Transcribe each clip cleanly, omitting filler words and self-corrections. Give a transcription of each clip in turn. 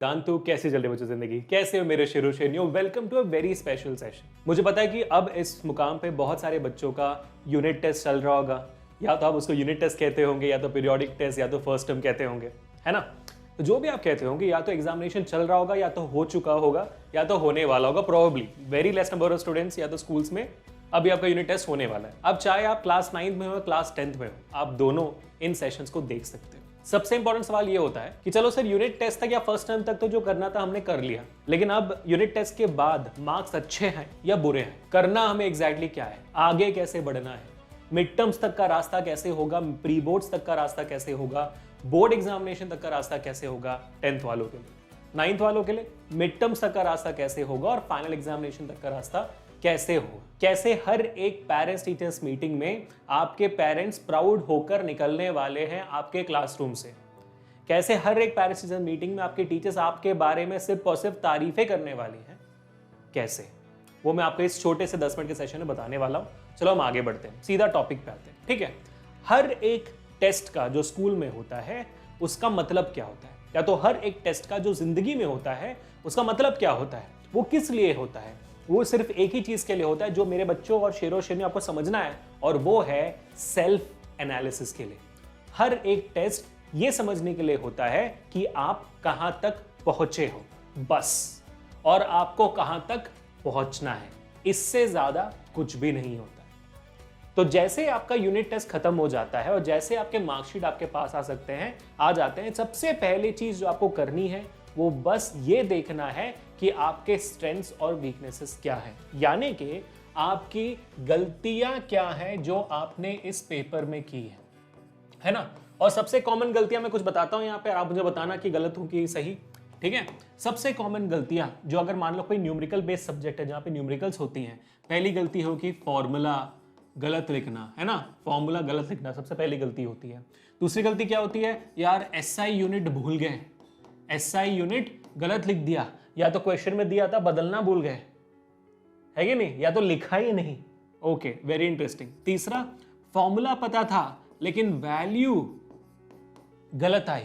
दांतु कैसे चल रही बच्चों जिंदगी, कैसे हो मेरे शेरो शेरनियो। Welcome to a very special session. मुझे पता है कि अब इस मुकाम पे बहुत सारे बच्चों का यूनिट टेस्ट चल रहा होगा। या तो आप उसको यूनिट टेस्ट कहते होंगे, या तो पीरियोडिक टेस्ट, या तो फर्स्ट टर्म कहते होंगे, है ना। तो जो भी आप कहते होंगे, या तो एग्जामिनेशन चल रहा होगा, या तो हो चुका होगा, या तो होने वाला होगा। Probably very less number of students या तो स्कूल्स में अभी आपका यूनिट टेस्ट होने वाला है। अब चाहे आप क्लास 9th में हो, क्लास 10th में हो, आप दोनों इन सेशंस को देख सकते हो। सबसे इंपॉर्टेंट सवाल ये होता है कि चलो सर, यूनिट टेस्ट तक या फर्स्ट टर्म तक तो जो करना था हमने कर लिया, लेकिन अब यूनिट टेस्ट के बाद मार्क्स अच्छे हैं या बुरे हैं, करना हमें एग्जैक्टली क्या है, आगे कैसे बढ़ना है, मिड टर्म्स तक का रास्ता कैसे होगा, प्री बोर्ड्स तक का रास्ता कैसे होगा, बोर्ड एग्जामिनेशन तक का रास्ता कैसे होगा 10th वालों के लिए, 9th वालों के लिए मिड टर्म्स तक का रास्ता कैसे होगा, और फाइनल एग्जामिनेशन तक का रास्ता कैसे हो। कैसे हर एक पेरेंट्स टीचर्स मीटिंग में आपके पेरेंट्स प्राउड होकर निकलने वाले हैं आपके क्लासरूम से। कैसे हर एक पेरेंट्स टीचर्स मीटिंग में आपके टीचर्स आपके बारे में सिर्फ और सिर्फ तारीफें करने वाली हैं। कैसे, वो मैं आपको इस छोटे से 10 मिनट के सेशन में बताने वाला हूं। चलो हम आगे बढ़ते हैं, सीधा टॉपिक पे आते हैं। ठीक है, हर एक टेस्ट का जो स्कूल में होता है उसका मतलब क्या होता है, या तो हर एक टेस्ट का जो जिंदगी में होता है उसका मतलब क्या होता है, वो किस लिए होता है। वो सिर्फ एक ही चीज के लिए होता है जो मेरे बच्चों और शेरों शेरनी आपको समझना है, और वो है सेल्फ एनालिसिस के लिए। हर एक टेस्ट ये समझने के लिए होता है कि आप कहां तक पहुंचे हो, बस, और आपको कहां तक पहुंचना है, इससे ज्यादा कुछ भी नहीं होता। तो जैसे आपका यूनिट टेस्ट खत्म हो जाता है और जैसे आपके मार्कशीट आपके पास आ जाते हैं, सबसे पहली चीज जो आपको करनी है वो बस ये देखना है कि आपके स्ट्रेंथ्स और वीकनेसेस क्या है, यानी कि आपकी गलतियां क्या हैं जो आपने इस पेपर में की है ना। और सबसे कॉमन गलतियां मैं कुछ बताता हूं यहां पे, आप मुझे बताना कि गलत हूं कि सही। ठीक है, सबसे कॉमन गलतियां जो अगर मान लो कोई न्यूमेरिकल बेस्ड सब्जेक्ट है जहां पे न्यूमेरिकल्स होती हैं, पहली गलती होगी फॉर्मूला गलत लिखना, है ना। फॉर्मूला गलत लिखना सबसे पहली गलती होती है। दूसरी गलती क्या होती है, यार एसआई यूनिट भूल गए, एसआई यूनिट गलत लिख दिया, या तो क्वेश्चन में दिया था बदलना भूल गए, है कि नहीं, या तो लिखा ही नहीं। Okay, very interesting. तीसरा, फॉर्मूला पता था लेकिन वैल्यू गलत आई,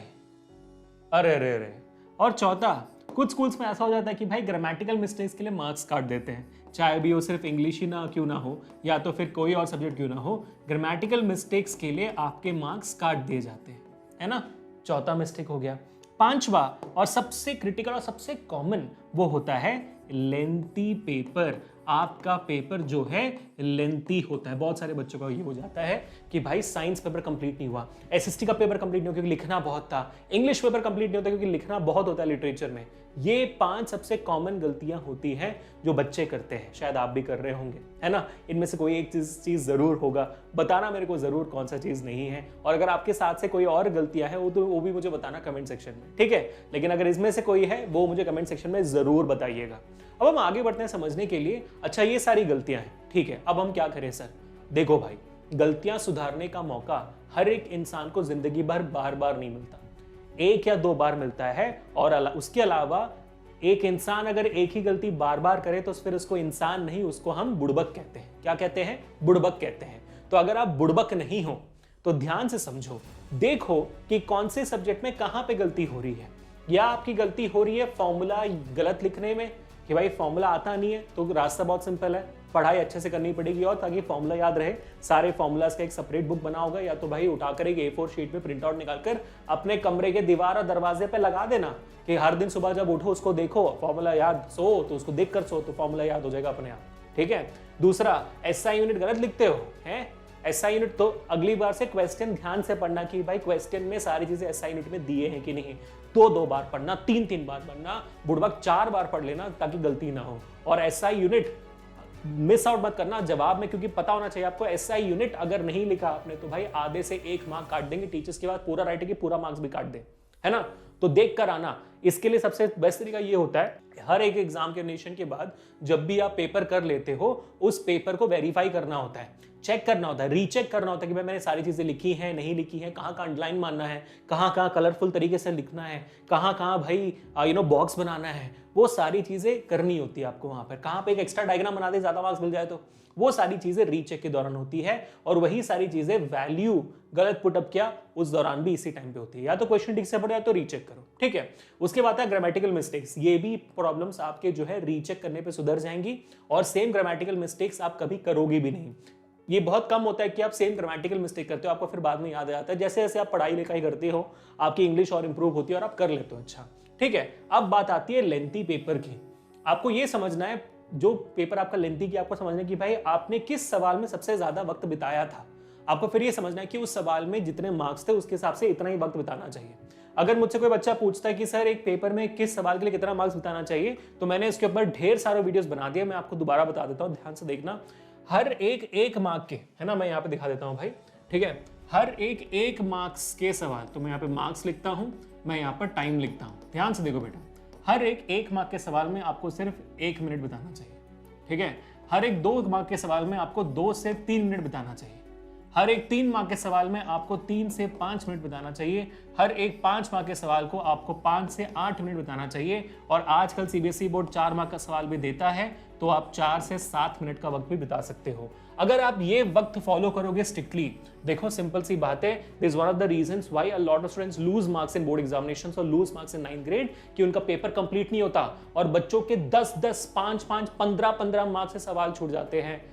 अरे अरे अरे। और चौथा, कुछ स्कूल्स में ऐसा हो जाता है कि भाई ग्रामेटिकल मिस्टेक्स के लिए मार्क्स काट देते हैं, चाहे भी वो सिर्फ इंग्लिश ही ना क्यों ना हो, या तो फिर कोई और सब्जेक्ट क्यों ना हो, ग्रामेटिकल मिस्टेक्स के लिए आपके मार्क्स काट दिए जाते हैं, है ना। चौथा मिस्टेक हो गया। पांचवा और सबसे क्रिटिकल और सबसे कॉमन वो होता है लेंथी पेपर। आपका पेपर जो है लेंथी होता है। बहुत सारे बच्चों का ये हो जाता है कि भाई साइंस पेपर कंप्लीट नहीं हुआ, एसएसटी का पेपर कंप्लीट नहीं हुआ क्योंकि लिखना बहुत था, इंग्लिश पेपर कंप्लीट नहीं होता क्योंकि लिखना बहुत होता है लिटरेचर में। ये 5 सबसे कॉमन गलतियां होती हैं जो बच्चे करते हैं, शायद आप भी कर रहे होंगे, है ना। इनमें से कोई एक चीज जरूर होगा, बताना मेरे को जरूर कौन सा चीज नहीं है, और अगर आपके साथ से कोई और गलतियां हैं वो भी मुझे बताना कमेंट सेक्शन में, ठीक है। लेकिन अगर इसमें से कोई है वो मुझे कमेंट सेक्शन में जरूर बताइएगा। अब हम आगे बढ़ते हैं समझने के लिए। अच्छा, ये सारी गलतियां हैं, ठीक है, अब हम क्या करें सर। देखो भाई, गलतियां सुधारने का मौका हर एक इंसान को जिंदगी भर बार बार नहीं मिलता, 1 या 2 बार मिलता है। और उसके अलावा एक इंसान अगर एक ही गलती बार बार करे तो फिर उसको इंसान नहीं, उसको हम बुड़बक कहते हैं। क्या कहते हैं, बुड़बक कहते हैं। तो अगर आप बुड़बक नहीं हो तो ध्यान से समझो, देखो कि कौन से सब्जेक्ट में कहां पे गलती हो रही है। या आपकी गलती हो रही है फॉर्मूला गलत लिखने में, कि भाई फॉर्मूला आता नहीं है, तो रास्ता बहुत सिंपल है, पढ़ाई अच्छे से करनी पड़ेगी, और ताकि फॉर्मूला याद रहे सारे फॉर्मूलाज का एक सेपरेट बुक बना होगा, या तो भाई उठाकर एक A4 शीट पे प्रिंट आउट निकालकर अपने कमरे के दीवार और दरवाजे पे लगा देना कि हर दिन सुबह जब उठो उसको देखो, फॉर्मूला याद, सो तो उसको देख कर सो तो फॉर्मूला याद हो जाएगा अपने आप, ठीक है। दूसरा, एसआई यूनिट गलत लिखते हो, है एसआई यूनिट, तो अगली बार से क्वेश्चन ध्यान से पढ़ना कि भाई क्वेश्चन में सारी चीजें एसआई यूनिट में दिए हैं कि नहीं। 2 बार पढ़ना, 3 बार पढ़ना, बुड़बक 4 बार पढ़ लेना ताकि गलती ना हो। और एसआई यूनिट मिस आउट मत करना जवाब में, क्योंकि पता होना चाहिए आपको एसआई यूनिट अगर नहीं लिखा आपने तो भाई आधे से 1 मार्क काट देंगे टीचर्स के बाद, पूरा राइटिंग की पूरा मार्क्स भी काट दे, है ना। तो देख कर आना। इसके लिए सबसे बेस्ट तरीका ये होता है, हर एक एग्जाम के नेशन के बाद जब भी आप पेपर कर लेते हो, उस पेपर को वेरीफाई करना होता है, चेक करना होता है, रीचेक करना होता है कि भाई मैंने सारी चीजें लिखी हैं नहीं लिखी हैं, कहाँ कहाँ अंडरलाइन मारना है, कहाँ कहाँ कलरफुल तरीके से लिखना है, कहाँ कहाँ भाई बॉक्स बनाना है, वो सारी चीजें करनी होती है आपको। वहां पर कहाँ पे एक एक्स्ट्रा डायग्राम बना दे ज्यादा मार्क्स मिल जाए तो वो सारी चीजें रीचेक के दौरान होती है। और वही सारी चीजें वैल्यू गलत पुटअप किया उस दौरान भी इसी टाइम पे होती है। या तो क्वेश्चन ठीक से पढ़ो या तो रीचेक करो, ठीक है। उसके उसके बाद है ग्रामेटिकल मिस्टेक्स। ये भी प्रॉब्लम्स आपके जो है रीचेक करने पे सुधर जाएंगी और सेम ग्रामेटिकल मिस्टेक्स आप कभी करोगे भी नहीं। ये बहुत कम होता है कि आप सेम ग्रामेटिकल मिस्टेक करते हो, आपको फिर बाद में याद आ जाता है। जैसे जैसे आप पढ़ाई लिखाई करते हो आपकी इंग्लिश और इंप्रूव होती है और आप कर लेते हो अच्छा। ठीक है, अब बात आती है लेंथी पेपर की। आपको ये समझना है, जो पेपर आपका लेंथी की, आपको समझना है कि भाई आपने किस सवाल में सबसे ज्यादा वक्त बिताया था। आपको फिर ये समझना है कि उस सवाल में जितने मार्क्स थे उसके हिसाब से इतना ही वक्त बिताना चाहिए। अगर मुझसे कोई बच्चा पूछता है कि सर एक पेपर में किस सवाल के लिए कितना मार्क्स बिताना चाहिए, तो मैंने इसके ऊपर ढेर सारे वीडियोस बना दिए, मैं आपको दोबारा बता देता हूँ, ध्यान से देखना। हर एक मार्क के, है ना, मैं यहाँ पे दिखा देता हूँ भाई, ठीक है, हर एक मार्क्स के सवाल, तो मैं यहाँ पे मार्क्स लिखता हूँ, मैं यहाँ पर टाइम लिखता हूँ। ध्यान से देखो बेटा, हर एक मार्क के सवाल में आपको सिर्फ 1 मिनट बिताना चाहिए। ठीक है, हर एक 2 मार्क के सवाल में आपको 2 से 3 मिनट बिताना चाहिए। हर एक 3 मार्क के सवाल में आपको 3 से 5 मिनट बिताना चाहिए। हर एक 5 मार्क के सवाल को आपको 5 से 8 मिनट बिताना चाहिए। और आजकल सीबीएसई बोर्ड 4 मार्क का सवाल भी देता है, तो आप 4 से 7 मिनट का वक्त भी बिता सकते हो। अगर आप ये वक्त फॉलो करोगे स्ट्रिक्टली, देखो सिंपल सी बात है, this is one of the reasons why a lot of students lose marks in board examinations और lose marks in 9th grade, कि उनका पेपर कंप्लीट नहीं होता और बच्चों के 10-10, 5-5, 15-15 मार्क्स से सवाल छूट जाते हैं।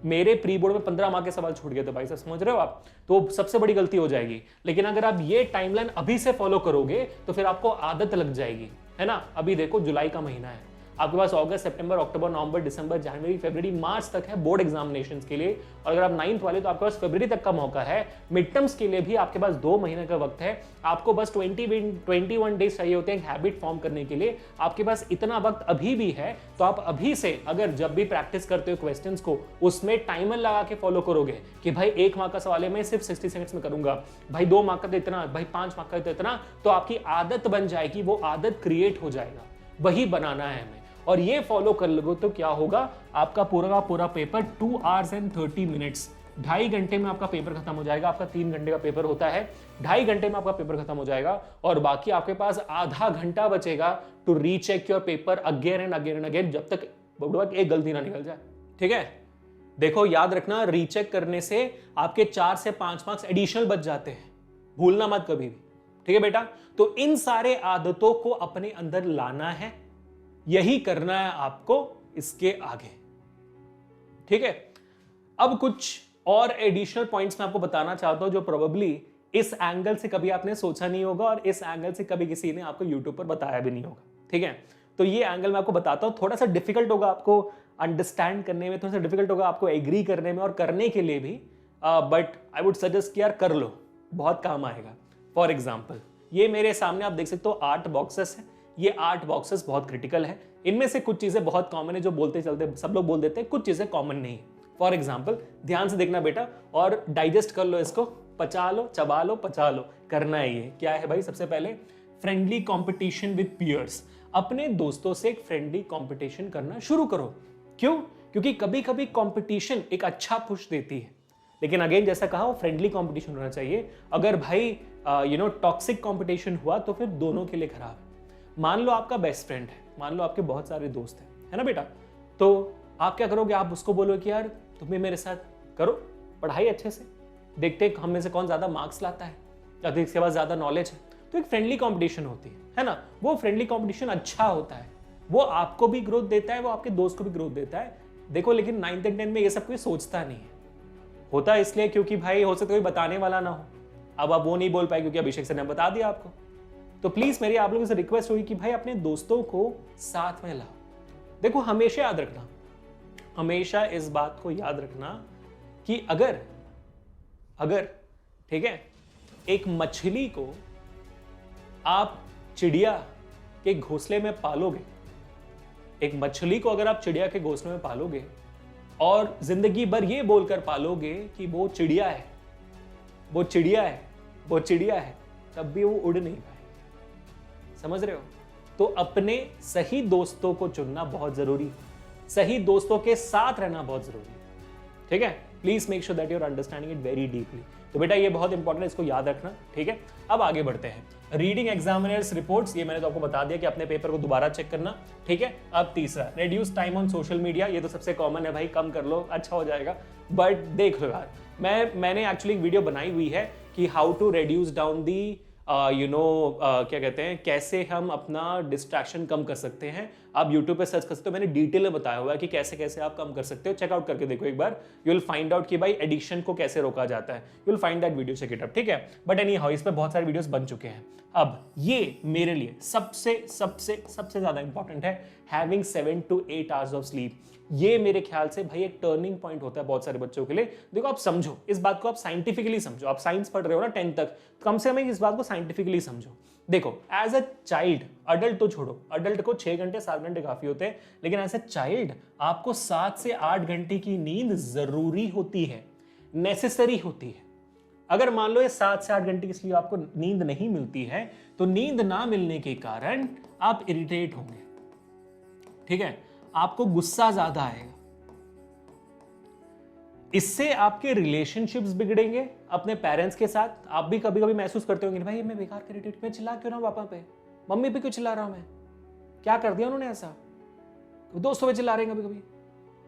मेरे प्री बोर्ड में 15 मार्क के सवाल छूट गए थे भाई साहब, समझ रहे हो आप? तो सबसे बड़ी गलती हो जाएगी। लेकिन अगर आप ये टाइमलाइन अभी से फॉलो करोगे तो फिर आपको आदत लग जाएगी, है ना। अभी देखो जुलाई का महीना है, आपके पास अगस्त, सितंबर, अक्टूबर, नवंबर, दिसंबर, जनवरी, फरवरी, मार्च तक है बोर्ड एग्जामिनेशंस के लिए। और अगर आप 9th वाले, तो आपके पास फरवरी तक का मौका है। मिड टर्म्स के लिए भी आपके पास 2 महीने का वक्त है। आपको बस 21 डेज चाहिए होते हैं हैबिट फॉर्म करने के लिए। आपके पास इतना वक्त अभी भी है, तो आप अभी से अगर जब भी प्रैक्टिस करते हो क्वेश्चंस को, उसमें टाइमर लगा के फॉलो करोगे कि भाई 1 मार्क का सवाल है, मैं सिर्फ 60 सेकंड्स में करूंगा, भाई 2 मार्क का तो इतना, भाई 5 मार्क का तो इतना, तो आपकी आदत बन जाएगी, वो आदत क्रिएट हो जाएगा। वही बनाना है हमें, और ये फॉलो कर लोगे तो क्या होगा, आपका पूरा का पूरा पेपर 2 hours and 30 minutes, 2.5 घंटे में आपका पेपर खत्म हो जाएगा। आपका 3 घंटे का पेपर होता है, 2.5 घंटे में आपका पेपर खत्म हो जाएगा। और बाकी आपके पास आधा घंटा बचेगा to recheck your paper again and again and again, जब तक एक गलती ना निकल जाए। ठीक है, देखो याद रखना, रीचेक करने से आपके 4 से 5 मार्क्स एडिशनल बच जाते हैं, भूलना मत कभी भी। ठीक है बेटा, तो इन सारे आदतों को अपने अंदर लाना है, यही करना है आपको इसके आगे। ठीक है, अब कुछ और एडिशनल पॉइंट्स मैं आपको बताना चाहता हूं जो प्रोबेबली इस एंगल से कभी आपने सोचा नहीं होगा और इस एंगल से कभी किसी ने आपको यूट्यूब पर बताया भी नहीं होगा। ठीक है, तो ये एंगल मैं आपको बताता हूं, थोड़ा सा डिफिकल्ट होगा आपको अंडरस्टैंड करने में, थोड़ा सा डिफिकल्ट होगा आपको एग्री करने में और करने के लिए भी, बट आई वुड सजेस्ट कि यार कर लो, बहुत काम आएगा। फॉर एग्जाम्पल, ये मेरे सामने आप देख सकते हो 8 बॉक्सेस हैं। ये 8 बॉक्सेस बहुत क्रिटिकल है। इनमें से कुछ चीजें बहुत कॉमन है जो बोलते चलते सब लोग बोल देते हैं, कुछ चीजें कॉमन नहीं है। फॉर एग्जाम्पल, ध्यान से देखना बेटा और डाइजेस्ट कर लो इसको, पचा लो, चबा लो, पचा लो। करना है ये क्या है भाई, सबसे पहले फ्रेंडली कॉम्पिटिशन विद पियर्स। अपने दोस्तों से एक फ्रेंडली कॉम्पिटिशन करना शुरू करो। क्यों? क्योंकि कभी कभी कॉम्पिटिशन एक अच्छा पुश देती है, लेकिन अगेन जैसा कहा, वो फ्रेंडली कॉम्पिटिशन होना चाहिए। अगर भाई टॉक्सिक कॉम्पिटिशन हुआ तो फिर दोनों के लिए खराब है। मान लो आपका बेस्ट फ्रेंड है, मान लो आपके बहुत सारे दोस्त हैं, है ना बेटा, तो आप क्या करोगे, आप उसको बोलो कि यार तुम भी मेरे साथ करो पढ़ाई अच्छे से, देखते हम में से कौन ज्यादा मार्क्स लाता है या तो इसके पास ज्यादा नॉलेज है। तो एक फ्रेंडली कंपटीशन होती है ना, वो फ्रेंडली कंपटीशन अच्छा होता है, वो आपको भी ग्रोथ देता है, वो आपके दोस्त को भी ग्रोथ देता है। देखो लेकिन 9th and 10th में ये सब कोई सोचता नहीं है, होता है इसलिए क्योंकि भाई हो सकता है कोई बताने वाला ना हो। अब आप वो नहीं बोल पाए क्योंकि अभिषेक सर ने बता दिया आपको। तो प्लीज मेरी आप लोगों से रिक्वेस्ट होगी कि भाई अपने दोस्तों को साथ में लाओ। देखो हमेशा याद रखना, हमेशा इस बात को याद रखना कि अगर ठीक है, एक मछली को आप चिड़िया के घोंसले में पालोगे, एक मछली को अगर आप चिड़िया के घोंसले में पालोगे और जिंदगी भर ये बोलकर पालोगे कि वो चिड़िया है, वो चिड़िया है, वो चिड़िया है, तब भी वो उड़ नहीं पाएगी। समझ रहे हो? तो अपने सही दोस्तों को चुनना बहुत जरूरी है, सही दोस्तों के साथ रहना बहुत जरूरी है। ठीक है, please make sure that you are understanding it very deeply. तो बेटा ये बहुत इंपॉर्टेंट है, इसको याद रखना। ठीक है, अब आगे बढ़ते हैं। रीडिंग एग्जामिनर्स रिपोर्ट्स, ये मैंने तो आपको बता दिया कि अपने पेपर को दोबारा चेक करना। ठीक है, अब तीसरा, reduce time on social media. ये तो सबसे कॉमन है भाई, कम कर लो अच्छा हो जाएगा। बट देख लो यार, मैंने एक्चुअली एक वीडियो बनाई हुई है कि how to reduce down the क्या कहते हैं, कैसे हम अपना डिस्ट्रैक्शन कम कर सकते हैं। आप यूट्यूब पे सर्च कर सकते हो, मैंने डिटेल में बताया हुआ है कि कैसे कैसे आप कम कर सकते हो। चेकआउट करके देखो एक बार, यू विल फाइंड आउट कि भाई एडिक्शन को कैसे रोका जाता है। You will find that video, check it up, ठीक है। बट एनी हाउ, इस पर बहुत सारे वीडियोस बन चुके हैं। अब ये मेरे लिए सबसे सबसे सबसे ज्यादा इंपॉर्टेंट है, having 7 to 8 hours of sleep. ये मेरे ख्याल से भाई एक टर्निंग पॉइंट होता है बहुत सारे बच्चों के लिए। देखो आप समझो इस बात को, आप साइंटिफिकली समझो। आप साइंस पढ़ रहे हो ना 10th तक, कम से कम इस बात को साइंटिफिकली समझो। देखो एज अ चाइल्ड, अडल्ट तो छोड़ो, अडल्ट को 6 घंटे 7 घंटे काफी होते हैं, लेकिन एज अ चाइल्ड आपको 7 से 8 घंटे की नींद जरूरी होती है, नेसेसरी होती है। अगर मान लो ये 7 से 8 घंटे इसलिए आपको नींद नहीं मिलती है, तो नींद ना मिलने के कारण आप इरिटेट होंगे, ठीक है, आपको गुस्सा ज्यादा आएगा, इससे आपके रिलेशनशिप्स बिगड़ेंगे अपने पेरेंट्स के साथ। आप भी कभी कभी महसूस करते होंगे भाई मैं बेकार इरिटेट, मैं चिल्ला क्यों ना पापा पे, मम्मी पे क्यों चिल्ला रहा हूं, मैं क्या कर दिया उन्होंने ऐसा, दोस्तों पे चिल्ला रहे हैं कभी कभी,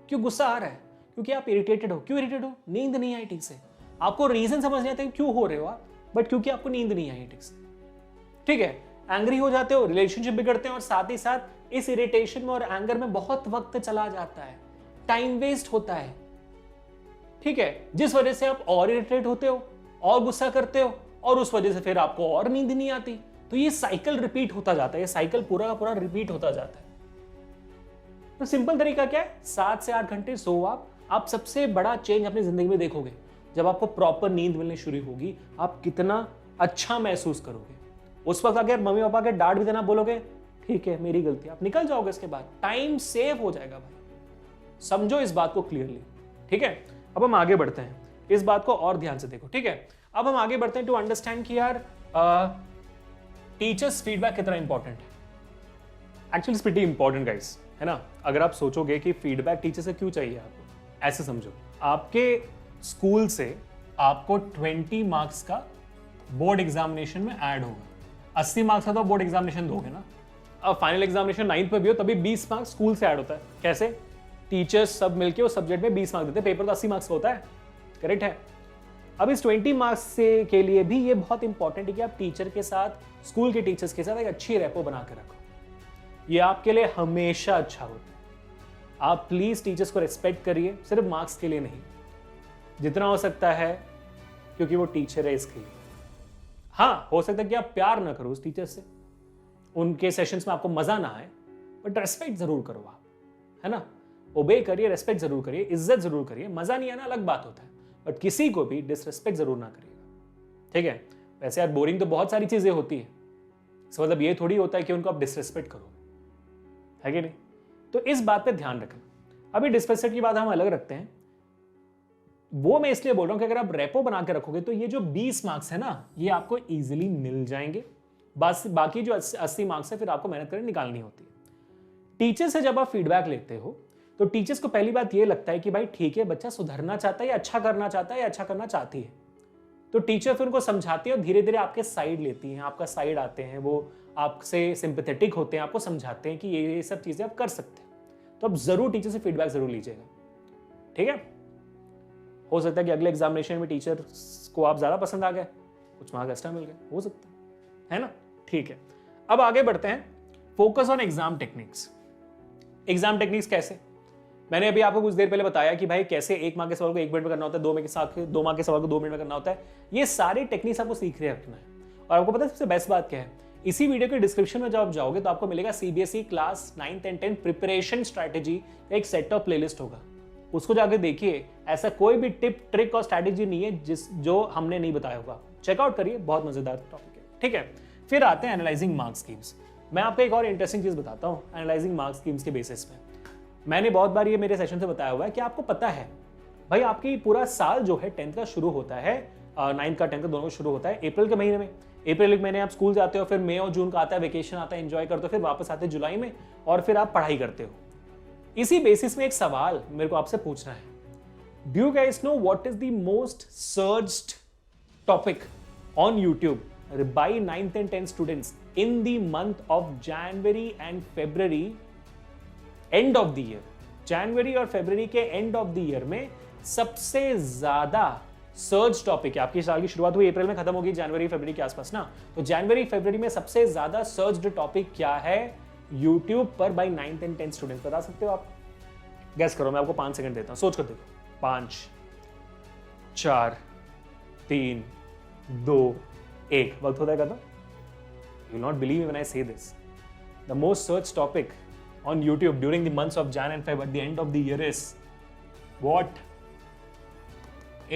क्यों गुस्सा आ रहा है, क्योंकि आप इरिटेटेड हो। क्यों इरिटेट हो, नींद नहीं आई ठीक से। आपको रीजन समझ नहीं आता क्यों हो रहे हो आप, बट क्योंकि आपको नींद नहीं आई ठीक से, ठीक है। एंग्री हो जाते हो, रिलेशनशिप बिगड़ते हैं, और साथ ही साथ इस इरिटेशन में और एंगर में बहुत वक्त चला जाता है, टाइम वेस्ट होता है, ठीक है, जिस वजह से आप और इरिटेट होते हो और गुस्सा करते हो, और उस वजह से फिर आपको और नींद नहीं आती। तो ये साइकिल रिपीट होता जाता है, ये साइकिल पूरा का पूरा रिपीट होता जाता है। तो सिंपल तरीका क्या है, 7 से 8 घंटे सो आप सबसे बड़ा चेंज अपनी जिंदगी में देखोगे। जब आपको प्रॉपर नींद मिलनी शुरू होगी, आप कितना अच्छा महसूस करोगे। उस वक्त अगर मम्मी पापा के डांट भी देना बोलोगे, ठीक है मेरी गलती, आप निकल जाओगे, इसके बाद टाइम सेव हो जाएगा भाई। समझो इस बात को क्लियरली, ठीक है। अब हम आगे बढ़ते हैं, इस बात को और ध्यान से देखो, ठीक है। अब हम आगे बढ़ते हैं टू अंडरस्टैंड कि यार टीचर्स फीडबैक कितना इंपॉर्टेंट है। Actually it's pretty important guys, है ना। अगर आप सोचोगे कि फीडबैक टीचर से क्यों चाहिए आपको, ऐसे समझो, आपके स्कूल से आपको 20 मार्क्स का बोर्ड एग्जामिनेशन में ऐड होगा। 80 मार्क्स का तो बोर्ड एग्जामिनेशन दोगे ना। अब फाइनल एग्जामिनेशन 9th पे भी हो तभी 20 मार्क्स स्कूल से ऐड होता है। कैसे, टीचर्स सब मिलके उस सब्जेक्ट में 20 मार्क्स देते हैं, पेपर तो 80 मार्क्स का होता है, करेक्ट है। अब इस 20 मार्क्स से के लिए भी ये बहुत इंपॉर्टेंट है कि आप टीचर के साथ, स्कूल के टीचर्स के साथ एक अच्छी रेपो बना के रखो। ये आपके लिए हमेशा अच्छा होता है। आप प्लीज टीचर्स को रिस्पेक्ट करिए, सिर्फ मार्क्स के लिए नहीं, जितना हो सकता है, क्योंकि वो टीचर है इसके लिए। हाँ, हो सकता है कि आप प्यार ना करो उस टीचर से, उनके सेशंस में आपको मजा ना आए, बट रेस्पेक्ट जरूर करो आप, है ना। ओबे करिए, रेस्पेक्ट जरूर करिए, इज्जत जरूर करिए। मजा नहीं आना अलग बात होता है, बट किसी को भी डिसरेस्पेक्ट जरूर ना करिएगा, ठीक है। वैसे यार बोरिंग तो बहुत सारी चीजें होती है, इसका मतलब ये थोड़ी होता है कि उनको आप डिसरेस्पेक्ट करोगे, है कि नहीं। तो इस बात पे ध्यान रखना। अभी डिसरेस्पेक्ट की बात हम अलग रखते हैं, वो मैं इसलिए बोल रहा हूं कि अगर आप रेपो बना के रखोगे तो ये जो 20 मार्क्स है ना, ये आपको इजीली मिल जाएंगे। बस बाकी जो 80 मार्क्स है फिर आपको मेहनत करके निकालनी होती है। टीचर से जब आप फीडबैक लेते हो तो टीचर्स को पहली बात ये लगता है कि भाई ठीक है, बच्चा सुधरना चाहता है या अच्छा करना चाहता है या अच्छा करना चाहती है। तो टीचर फिर उनको समझाती है और धीरे धीरे आपके साइड लेती हैं, आपका साइड आते हैं, वो आपसे सिंपैथेटिक होते हैं, आपको समझाते हैं कि ये सब चीजें आप कर सकते हैं। तो आप जरूर टीचर से फीडबैक जरूर लीजिएगा, ठीक है। हो सकता है कि अगले एग्जामिनेशन में टीचर को आप ज्यादा पसंद आ गए, कुछ मार्क्स एक्स्ट्रा मिल गए, हो सकता है ना, ठीक है। अब आगे बढ़ते हैं, focus on exam techniques. Exam techniques कैसे, मैंने अभी आपको कुछ देर पहले बताया कि भाई कैसे 1 मार्क के सवाल को 1 मिनट में करना होता है, 2 मार्क के सवाल को 2 मिनट में करना होता है। ये सारी टेक्निक्स आपको सीख रखना है। और आपको पता है सबसे बेस्ट बात क्या है, इसी वीडियो के डिस्क्रिप्शन में जब आप जाओगे तो आपको मिलेगा CBSE class 9th and 10th preparation strategy, एक सेट ऑफ प्लेलिस्ट होगा, उसको जाके देखिए। ऐसा कोई भी टिप, ट्रिक और स्ट्रैटेजी नहीं है जो हमने नहीं बताया होगा, चेकआउट करिए, बहुत मजेदार टॉपिक है, ठीक है। फिर आते हैं एनालाइजिंग मार्क स्कीम्स। मैं आपको एक और इंटरेस्टिंग चीज बताता हूँ एनालाइजिंग मार्क स्कीम्स के बेसिस पे। मैंने बहुत बार ये मेरे सेशन से बताया हुआ है कि आपको पता है भाई आपकी पूरा साल जो है 10th का शुरू होता है, 9th का 10th का दोनों शुरू होता है अप्रैल के महीने में। अप्रैल के महीने आप स्कूल जाते हो, फिर मई और जून का आता है, वेकेशन आता है, एंजॉय करते हो, फिर वापस आते हो जुलाई में, और फिर आप पढ़ाई करते हो। इसी बेसिस में एक सवाल मेरे को आपसे पूछना है, do you guys know what is the most searched topic on YouTube by 9th and 10th students in the month of January and February, end of the year, जनवरी और फरवरी के एंड ऑफ द ईयर में सबसे ज्यादा search topic है। आपकी साल की शुरुआत हुई अप्रैल में, खत्म होगी जनवरी फरवरी के आसपास ना, तो जनवरी फरवरी में सबसे ज्यादा सर्च्ड टॉपिक क्या है यूट्यूब पर by 9th and 10th students? बता सकते हो आप? गैस करो, मैं आपको 5 सेकंड देता हूं, सोच कर देखो। 5 4 3 2 1, वक्त होता है खत्म। You will not believe me when I say this. The most searched topic on YouTube during the months of Jan and Feb at the end of the year is what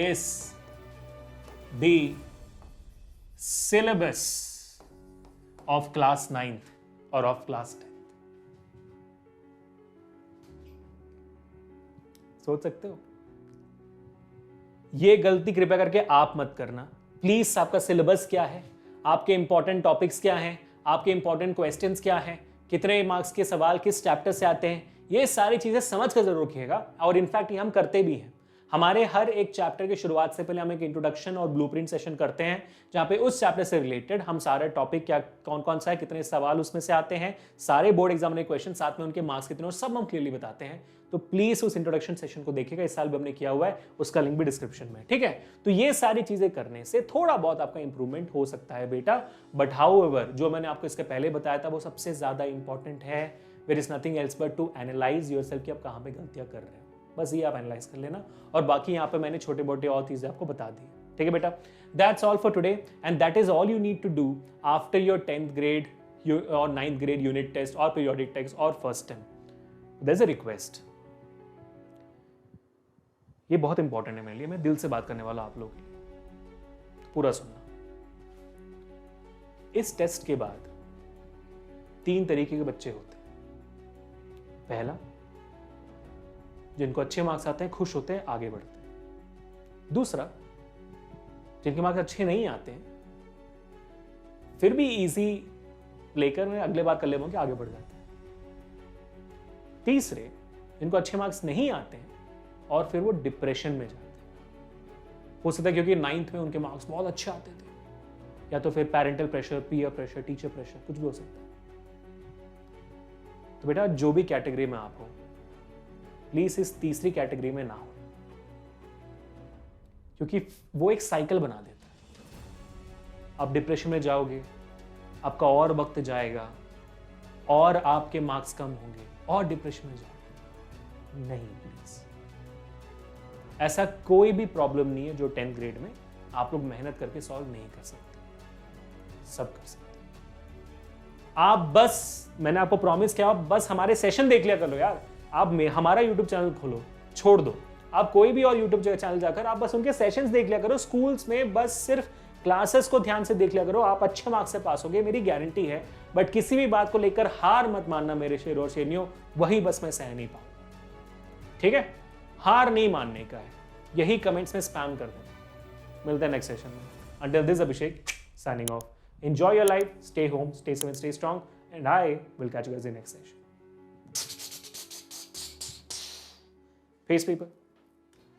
is the syllabus of class 9th or of class 10th? सोच सकते हो? ये गलती कृपया करके आप मत करना प्लीज। आपका सिलेबस क्या है, आपके इंपॉर्टेंट टॉपिक्स क्या हैं, आपके इंपॉर्टेंट क्वेश्चंस क्या हैं, कितने मार्क्स के सवाल किस चैप्टर से आते हैं, ये सारी चीजें समझ कर जरूर रखिएगा। और इनफैक्ट ये हम करते भी हैं। हमारे हर एक चैप्टर की शुरुआत से पहले हम एक इंट्रोडक्शन और ब्लूप्रिंट सेशन करते हैं, जहां पे उस चैप्टर से रिलेटेड हम सारे टॉपिक क्या कौन कौन सा है, कितने सवाल उसमें से आते हैं, सारे बोर्ड एग्जाम के क्वेश्चन, साथ में उनके मार्क्स कितने, और सब हम क्लियरली बताते हैं। तो प्लीज उस इंट्रोडक्शन सेशन को देखिएगा, इस साल भी हमने किया हुआ है, उसका लिंक भी डिस्क्रिप्शन में, ठीक है। तो ये सारी चीजें करने से थोड़ा बहुत आपका इंप्रूवमेंट हो सकता है बेटा, बट हाउएवर जो मैंने आपको इसके पहले बताया था वो सबसे ज्यादा इंपॉर्टेंट है। There is nothing else but to analyse yourself कि आप कहां पे गलतियां कर रहे हो, बस ये आप एनालाइज कर लेना। और बाकी यहाँ पे मैंने छोटे मोटे और चीजें आपको बता दी, ठीक है बेटा। That's all for today and that is all you need to do after your 10th grade और 9th ग्रेड यूनिट टेस्ट और पीरियोडिक टेस्ट और first term. There is a request, ये बहुत इंपॉर्टेंट है मेरे लिए, मैं दिल से बात करने वाला आप लोगों के लिए, पूरा सुनना। इस टेस्ट के बाद 3 तरीके के बच्चे होते हैं। पहला, जिनको अच्छे मार्क्स आते हैं, खुश होते हैं, आगे बढ़ते हैं। दूसरा, जिनके मार्क्स अच्छे नहीं आते हैं फिर भी इजी लेकर मैं अगले बार कर लेंगे, आगे बढ़ जाते हैं। तीसरे, जिनको अच्छे मार्क्स नहीं आते हैं और फिर वो डिप्रेशन में जाते हैं। हो सकता है क्योंकि 9th में उनके मार्क्स बहुत अच्छे आते थे, या तो फिर parental pressure, peer pressure, teacher pressure, कुछ भी हो सकता है। तो बेटा जो भी कैटेगरी में आप हो, प्लीज इस तीसरी कैटेगरी में ना हो, क्योंकि वो एक साइकिल बना देता है। आप डिप्रेशन में जाओगे, आपका और वक्त जाएगा और आपके मार्क्स कम होंगे और डिप्रेशन में जाओगे। नहीं, प्लीज, ऐसा कोई भी प्रॉब्लम नहीं है जो 10th ग्रेड में आप लोग मेहनत करके सॉल्व नहीं कर सकते, सब कर सकते। आप बस, मैंने आपको प्रॉमिस किया, आप बस हमारे सेशन देख लिया कर लो यार। आप हमारा यूट्यूब चैनल खोलो, छोड़ दो आप कोई भी और यूट्यूब चैनल जाकर आप बस उनके सेशंस देख लिया करो। स्कूल्स में बस सिर्फ क्लासेस को ध्यान से देख लिया करो, आप अच्छे मार्क्स से पास होगे, मेरी गारंटी है। बट किसी भी बात को लेकर हार मत मानना मेरे शेर और शेरनियों, वही बस मैं सह नहीं पाऊंगा, ठीक है। हार नहीं मानने का है, यही कमेंट्स में स्पैम कर देना। मिलते हैं नेक्स्ट सेशन में। Until this, Abhishek signing off. Enjoy your life, stay home, stay safe, stay strong, and I will catch you guys in next session. Peace, people.